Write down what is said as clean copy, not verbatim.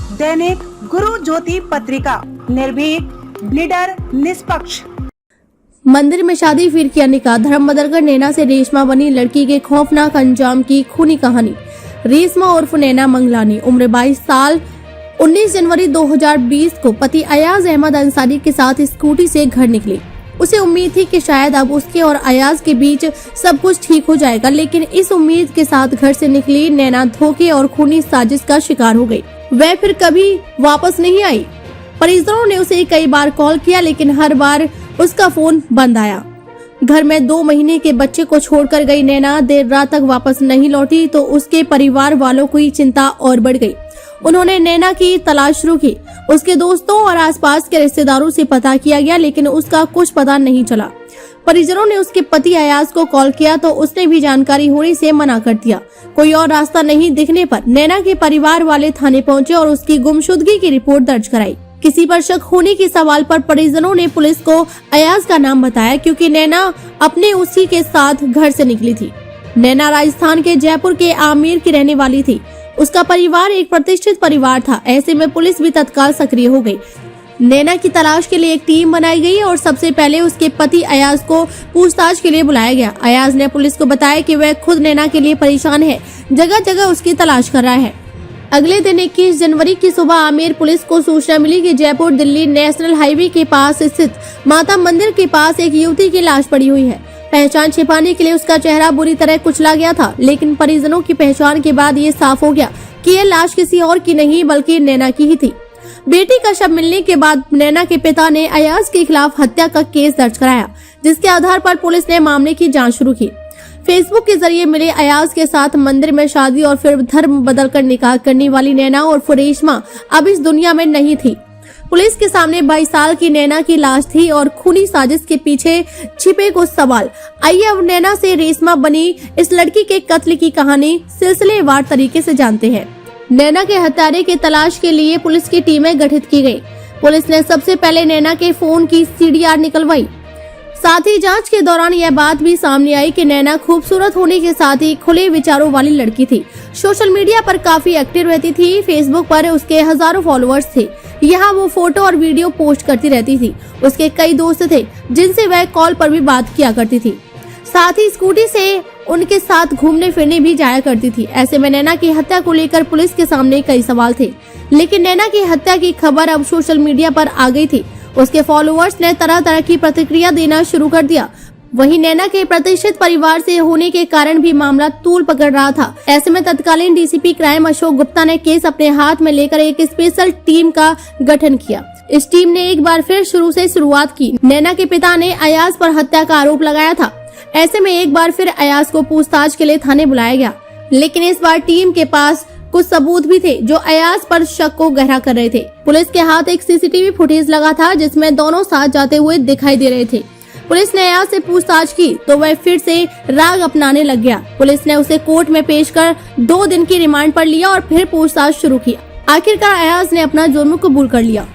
दैनिक गुरु ज्योति पत्रिका, निर्भीक, निडर, निष्पक्ष। मंदिर में शादी फिर किया निकाह, धर्म बदलकर नैना से रेशमा बनी लड़की के खौफनाक अंजाम की खूनी कहानी। रेशमा उर्फ नैना मंगलानी, उम्र 22 साल, 19 जनवरी 2020 को पति अयाज अहमद अंसारी के साथ स्कूटी से घर निकली। उसे उम्मीद थी कि शायद अब उसके और अयाज के बीच सब कुछ ठीक हो जाएगा, लेकिन इस उम्मीद के साथ घर से निकली नैना धोखे और खूनी साजिश का शिकार हो गई। वह फिर कभी वापस नहीं आई। परिजनों ने उसे कई बार कॉल किया, लेकिन हर बार उसका फोन बंद आया। घर में 2 महीने के बच्चे को छोड़कर गई नैना देर रात तक वापस नहीं लौटी तो उसके परिवार वालों की चिंता और बढ़ गई। उन्होंने नैना की तलाश शुरू की। उसके दोस्तों और आसपास के रिश्तेदारों से पता किया गया, लेकिन उसका कुछ पता नहीं चला। परिजनों ने उसके पति अयाज को कॉल किया तो उसने भी जानकारी होने से मना कर दिया। कोई और रास्ता नहीं दिखने पर नैना के परिवार वाले थाने पहुंचे और उसकी गुमशुदगी की रिपोर्ट दर्ज कराई। किसी पर शक होने के सवाल पर परिजनों ने पुलिस को अयाज का नाम बताया, क्योंकि नैना अपने उसी के साथ घर से निकली थी। नैना राजस्थान के जयपुर के आमेर की रहने वाली थी। उसका परिवार एक प्रतिष्ठित परिवार था। ऐसे में पुलिस भी तत्काल सक्रिय हो गई। नैना की तलाश के लिए एक टीम बनाई गई और सबसे पहले उसके पति अयाज को पूछताछ के लिए बुलाया गया। अयाज ने पुलिस को बताया कि वह खुद नैना के लिए परेशान है, जगह जगह उसकी तलाश कर रहा है। अगले दिन 21 जनवरी की सुबह आमेर पुलिस को सूचना मिली कि जयपुर दिल्ली नेशनल हाईवे के पास स्थित माता मंदिर के पास एक युवती की लाश पड़ी हुई है। पहचान छिपाने के लिए उसका चेहरा बुरी तरह कुचला गया था, लेकिन परिजनों की पहचान के बाद ये साफ हो गया कि यह लाश किसी और की नहीं बल्कि नैना की ही थी। बेटी का शव मिलने के बाद नैना के पिता ने अयाज के खिलाफ हत्या का केस दर्ज कराया, जिसके आधार पर पुलिस ने मामले की जाँच शुरू की। फेसबुक के जरिए मिले अयाज के साथ मंदिर में शादी और फिर धर्म बदलकर निकाह करने वाली नैना और रेशमा अब इस दुनिया में नहीं थी। पुलिस के सामने 22 साल की नैना की लाश थी और खूनी साजिश के पीछे छिपे कुछ सवाल। आइए अब नैना से रेशमा बनी इस लड़की के कत्ल की कहानी सिलसिलेवार तरीके से जानते हैं। नैना के हत्यारे की तलाश के लिए पुलिस की टीमें गठित की गयी। पुलिस ने सबसे पहले नैना के फोन की CDR निकलवाई। साथ ही जांच के दौरान यह बात भी सामने आई कि नैना खूबसूरत होने के साथ ही खुले विचारों वाली लड़की थी। सोशल मीडिया पर काफी एक्टिव रहती थी। फेसबुक पर उसके हजारों फॉलोअर्स थे। यहाँ वो फोटो और वीडियो पोस्ट करती रहती थी। उसके कई दोस्त थे जिनसे वह कॉल पर भी बात किया करती थी। साथ ही स्कूटी से उनके साथ घूमने फिरने भी जाया करती थी। ऐसे में नैना की हत्या को लेकर पुलिस के सामने कई सवाल थे, लेकिन नैना की हत्या की खबर अब सोशल मीडिया पर आ गई थी। उसके फॉलोअर्स ने तरह तरह की प्रतिक्रिया देना शुरू कर दिया। वहीं नैना के प्रतिष्ठित परिवार से होने के कारण भी मामला तूल पकड़ रहा था। ऐसे में तत्कालीन DCP क्राइम अशोक गुप्ता ने केस अपने हाथ में लेकर एक स्पेशल टीम का गठन किया। इस टीम ने एक बार फिर शुरू से शुरुआत की। नैना के पिता ने अयाज पर हत्या का आरोप लगाया था। ऐसे में एक बार फिर अयाज को पूछताछ के लिए थाने बुलाया गया, लेकिन इस बार टीम के पास कुछ सबूत भी थे जो अयाज पर शक को गहरा कर रहे थे। पुलिस के हाथ एक CCTV फुटेज लगा था जिसमें दोनों साथ जाते हुए दिखाई दे रहे थे। पुलिस ने अयाज से पूछताछ की तो वह फिर से राग अपनाने लग गया। पुलिस ने उसे कोर्ट में पेश कर 2 दिन की रिमांड पर लिया और फिर पूछताछ शुरू की। आखिरकार अयाज ने अपना जुर्म कबूल कर लिया।